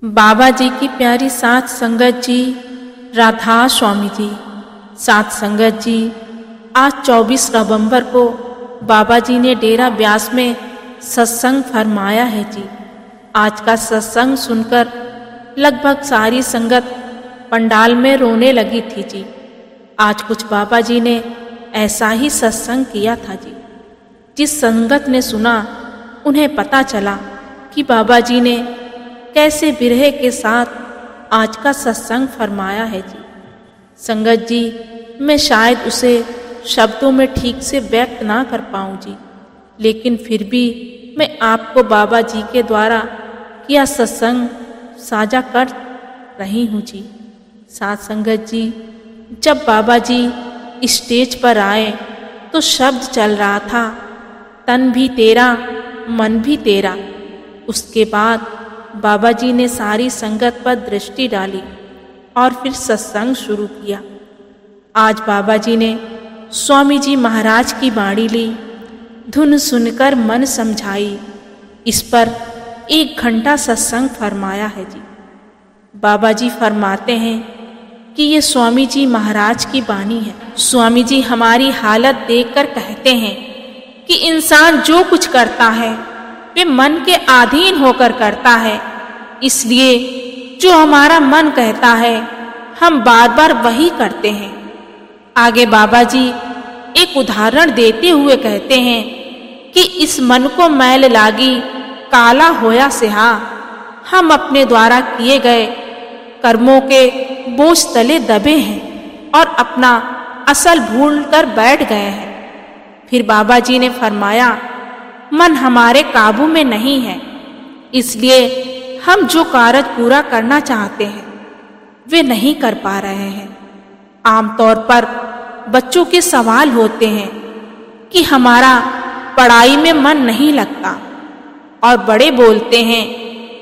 बाबा जी की प्यारी साथ संगत जी, राधा स्वामी जी। साथ संगत जी, आज 24 नवंबर को बाबा जी ने डेरा ब्यास में सत्संग फरमाया है जी। आज का सत्संग सुनकर लगभग सारी संगत पंडाल में रोने लगी थी जी। आज कुछ बाबा जी ने ऐसा ही सत्संग किया था जी। जिस संगत ने सुना उन्हें पता चला कि बाबा जी ने कैसे विरह के साथ आज का सत्संग फरमाया है जी। संगत जी, मैं शायद उसे शब्दों में ठीक से व्यक्त ना कर पाऊं जी, लेकिन फिर भी मैं आपको बाबा जी के द्वारा किया सत्संग साझा कर रही हूं जी। साथ संगत जी, जब बाबा जी स्टेज पर आए तो शब्द चल रहा था, तन भी तेरा मन भी तेरा। उसके बाद बाबा जी ने सारी संगत पर दृष्टि डाली और फिर सत्संग शुरू किया। आज बाबा जी ने स्वामी जी महाराज की बाणी ली, धुन सुनकर मन समझाई। इस पर 1 घंटा सत्संग फरमाया है जी। बाबा जी फरमाते हैं कि ये स्वामी जी महाराज की बाणी है। स्वामी जी हमारी हालत देखकर कहते हैं कि इंसान जो कुछ करता है वे मन के अधीन होकर करता है, इसलिए जो हमारा मन कहता है हम बार बार वही करते हैं। आगे बाबा जी एक उदाहरण देते हुए कहते हैं कि इस मन को मैल लागी काला होया सिहा, हम अपने द्वारा किए गए कर्मों के बोझ तले दबे हैं और अपना असल भूल कर बैठ गए हैं। फिर बाबा जी ने फरमाया, मन हमारे काबू में नहीं है, इसलिए हम जो कार्य पूरा करना चाहते हैं वे नहीं कर पा रहे हैं। आमतौर पर बच्चों के सवाल होते हैं कि हमारा पढ़ाई में मन नहीं लगता, और बड़े बोलते हैं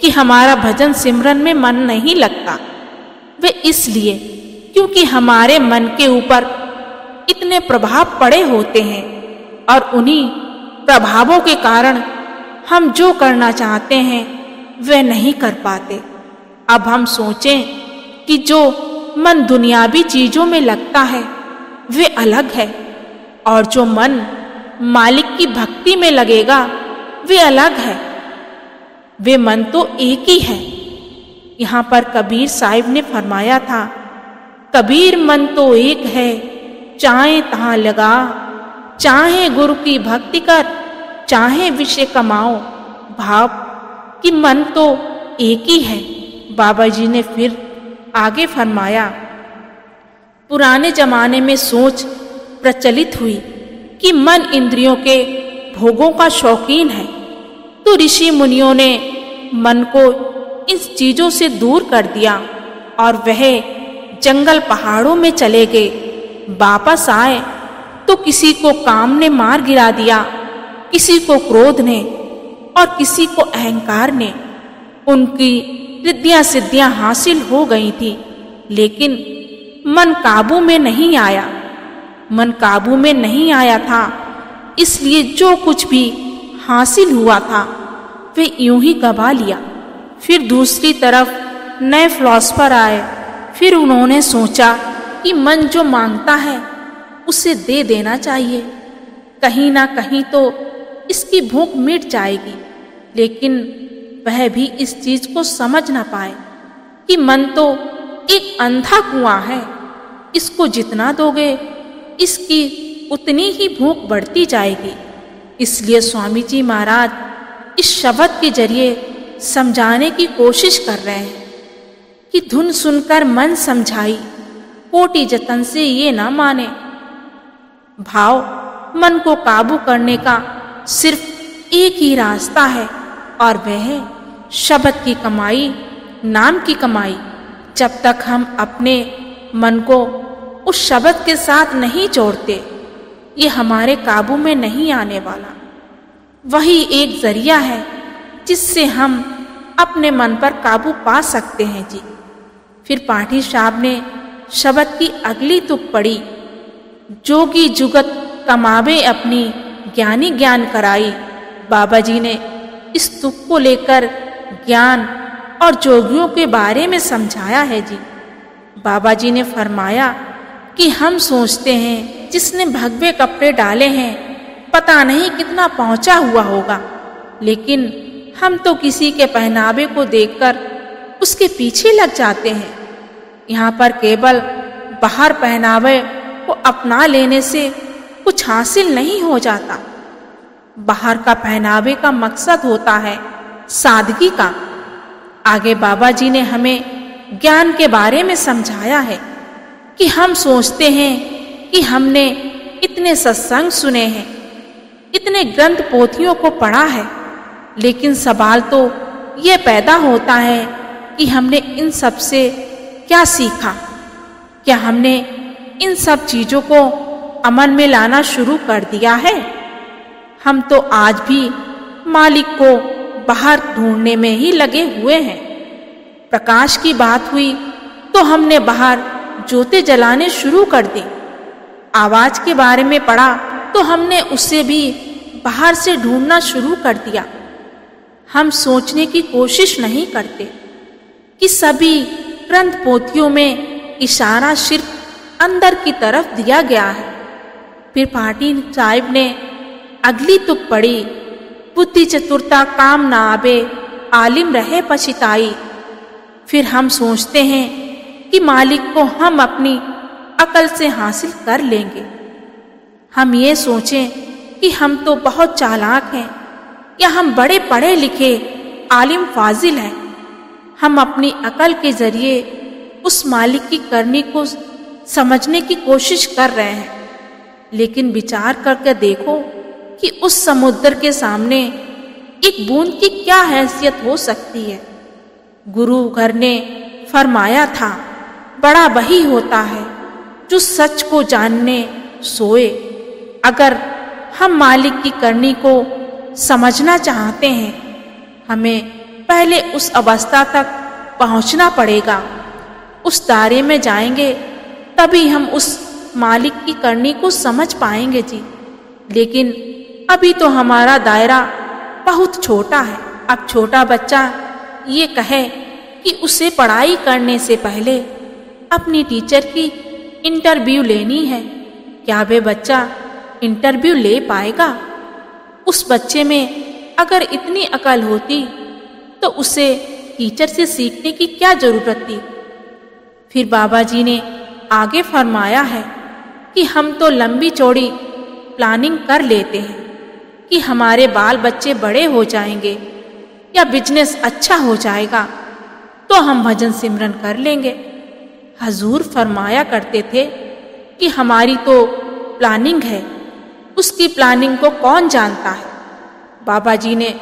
कि हमारा भजन सिमरन में मन नहीं लगता। वे इसलिए क्योंकि हमारे मन के ऊपर इतने प्रभाव पड़े होते हैं और उन्हीं प्रभावों के कारण हम जो करना चाहते हैं वे नहीं कर पाते। अब हम सोचें कि जो मन दुनियावी चीजों में लगता है वे अलग है, और जो मन मालिक की भक्ति में लगेगा वे अलग है। वे मन तो एक ही है। यहाँ पर कबीर साहिब ने फरमाया था, कबीर मन तो एक है, चाहे तहाँ लगा, चाहे गुरु की भक्ति कर, चाहे विषय कमाओ भाव, कि मन तो एक ही है। बाबा जी ने फिर आगे फरमाया, पुराने जमाने में सोच प्रचलित हुई कि मन इंद्रियों के भोगों का शौकीन है, तो ऋषि मुनियों ने मन को इन चीजों से दूर कर दिया और वह जंगल पहाड़ों में चले गए। वापस आए तो किसी को काम ने मार गिरा दिया, किसी को क्रोध ने और किसी को अहंकार ने। उनकी रिद्धियां सिद्धियां हासिल हो गई थी, लेकिन मन काबू में नहीं आया। मन काबू में नहीं आया था, इसलिए जो कुछ भी हासिल हुआ था वे यूं ही गवा लिया। फिर दूसरी तरफ नए फिलॉसफर आए। फिर उन्होंने सोचा कि मन जो मांगता है उसे दे देना चाहिए, कहीं ना कहीं तो इसकी भूख मिट जाएगी। लेकिन वह भी इस चीज को समझ ना पाए कि मन तो एक अंधा कुआं है, इसको जितना दोगे इसकी उतनी ही भूख बढ़ती जाएगी। इसलिए स्वामी जी महाराज इस शब्द के जरिए समझाने की कोशिश कर रहे हैं कि धुन सुनकर मन समझाई, कोटि जतन से ये ना माने। भाव मन को काबू करने का सिर्फ एक ही रास्ता है, और वह है शब्द की कमाई, नाम की कमाई। जब तक हम अपने मन को उस शब्द के साथ नहीं जोड़ते, ये हमारे काबू में नहीं आने वाला। वही एक जरिया है जिससे हम अपने मन पर काबू पा सकते हैं जी। फिर पाठी साहब ने शब्द की अगली तुक पड़ी, जोगी जुगत कमावे अपनी, ज्ञानी ज्ञान कराई। बाबा जी ने इस तुक को लेकर ज्ञान और जोगियों के बारे में समझाया है जी। बाबा जी ने फरमाया कि हम सोचते हैं जिसने भगवे कपड़े डाले हैं पता नहीं कितना पहुंचा हुआ होगा, लेकिन हम तो किसी के पहनावे को देखकर उसके पीछे लग जाते हैं। यहाँ पर केवल बाहर पहनावे को अपना लेने से कुछ हासिल नहीं हो जाता। बाहर का पहनावे का मकसद होता है सादगी का। आगे बाबा जी ने हमें ज्ञान के बारे में समझाया है कि हम सोचते हैं कि हमने इतने सत्संग सुने हैं, इतने ग्रंथ पोथियों को पढ़ा है, लेकिन सवाल तो ये पैदा होता है कि हमने इन सब से क्या सीखा? क्या हमने इन सब चीजों को अमल में लाना शुरू कर दिया है? हम तो आज भी मालिक को बाहर ढूंढने में ही लगे हुए हैं। प्रकाश की बात हुई तो हमने बाहर जोते जलाने शुरू कर दी। आवाज के बारे में पढ़ा तो हमने उसे भी बाहर से ढूंढना शुरू कर दिया। हम सोचने की कोशिश नहीं करते कि सभी ग्रंथ पोथियों में इशारा सिर्फ अंदर की तरफ दिया गया है। फिर पाटी साहिब ने अगली तुक पढ़ी, बुद्धि चतुरता काम ना आवे, आलिम रहे पछिताई। फिर हम सोचते हैं कि मालिक को हम अपनी अकल से हासिल कर लेंगे। हम ये सोचें कि हम तो बहुत चालाक हैं या हम बड़े पढ़े लिखे आलिम फाजिल हैं। हम अपनी अकल के जरिए उस मालिक की करनी को समझने की कोशिश कर रहे हैं, लेकिन विचार करके देखो कि उस समुद्र के सामने एक बूंद की क्या हैसियत हो सकती है। गुरु घर ने फरमाया था, बड़ा वही होता है जो सच को जानने सोए। अगर हम मालिक की करनी को समझना चाहते हैं, हमें पहले उस अवस्था तक पहुंचना पड़ेगा। उस दायरे में जाएंगे तभी हम उस मालिक की करनी को समझ पाएंगे जी। लेकिन अभी तो हमारा दायरा बहुत छोटा है। अब छोटा बच्चा ये कहे कि उसे पढ़ाई करने से पहले अपनी टीचर की इंटरव्यू लेनी है, क्या वे बच्चा इंटरव्यू ले पाएगा? उस बच्चे में अगर इतनी अकल होती तो उसे टीचर से सीखने की क्या जरूरत थी? फिर बाबा जी ने आगे फरमाया है कि हम तो लंबी चौड़ी प्लानिंग कर लेते हैं कि हमारे बाल बच्चे बड़े हो जाएंगे या बिजनेस अच्छा हो जाएगा तो हम भजन सिमरन कर लेंगे। हजूर फरमाया करते थे कि हमारी तो प्लानिंग है, उसकी प्लानिंग को कौन जानता है। बाबा जी ने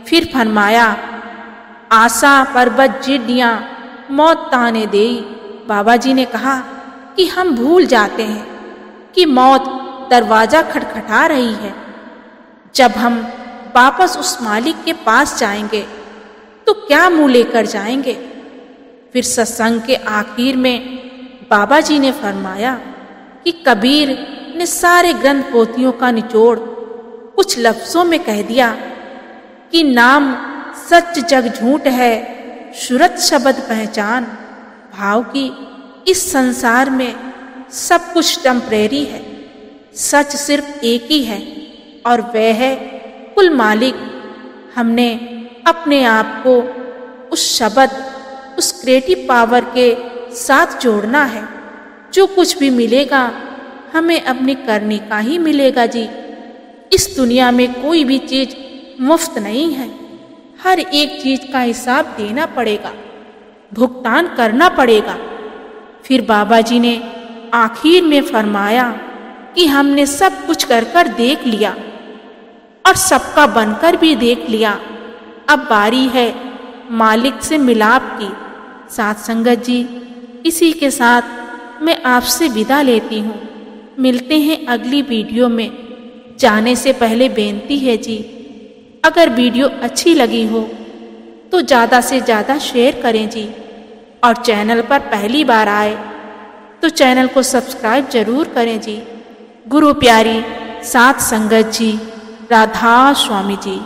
फिर फरमाया, आशा पर्वत जिड्डियां मौत ताने देई। बाबा जी ने कहा कि हम भूल जाते हैं कि मौत दरवाजा खटखटा रही है। जब हम वापस उस मालिक के पास जाएंगे तो क्या मुंह लेकर जाएंगे? फिर सत्संग के आखिर में बाबा जी ने फरमाया कि कबीर ने सारे ग्रंथ पोथियों का निचोड़ कुछ लफ्जों में कह दिया कि नाम सच जग झूठ है, सूरत शब्द पहचान। भाव की इस संसार में सब कुछ टेम्परेरी है, सच सिर्फ एक ही है और वह है कुल मालिक। हमने अपने आप को उस शब्द, उस क्रिएटिव पावर के साथ जोड़ना है। जो कुछ भी मिलेगा हमें अपनी करनी का ही मिलेगा जी। इस दुनिया में कोई भी चीज मुफ्त नहीं है, हर एक चीज का हिसाब देना पड़ेगा, भुगतान करना पड़ेगा। फिर बाबा जी ने आखिर में फरमाया कि हमने सब कुछ कर देख लिया और सबका बनकर भी देख लिया। अब बारी है मालिक से मिलाप की। साथ संगत जी, इसी के साथ मैं आपसे विदा लेती हूँ। मिलते हैं अगली वीडियो में। जाने से पहले बेनती है जी, अगर वीडियो अच्छी लगी हो तो ज़्यादा से ज़्यादा शेयर करें जी, और चैनल पर पहली बार आए तो चैनल को सब्सक्राइब जरूर करें जी। गुरु प्यारी साथ संगत जी, राधा स्वामी जी।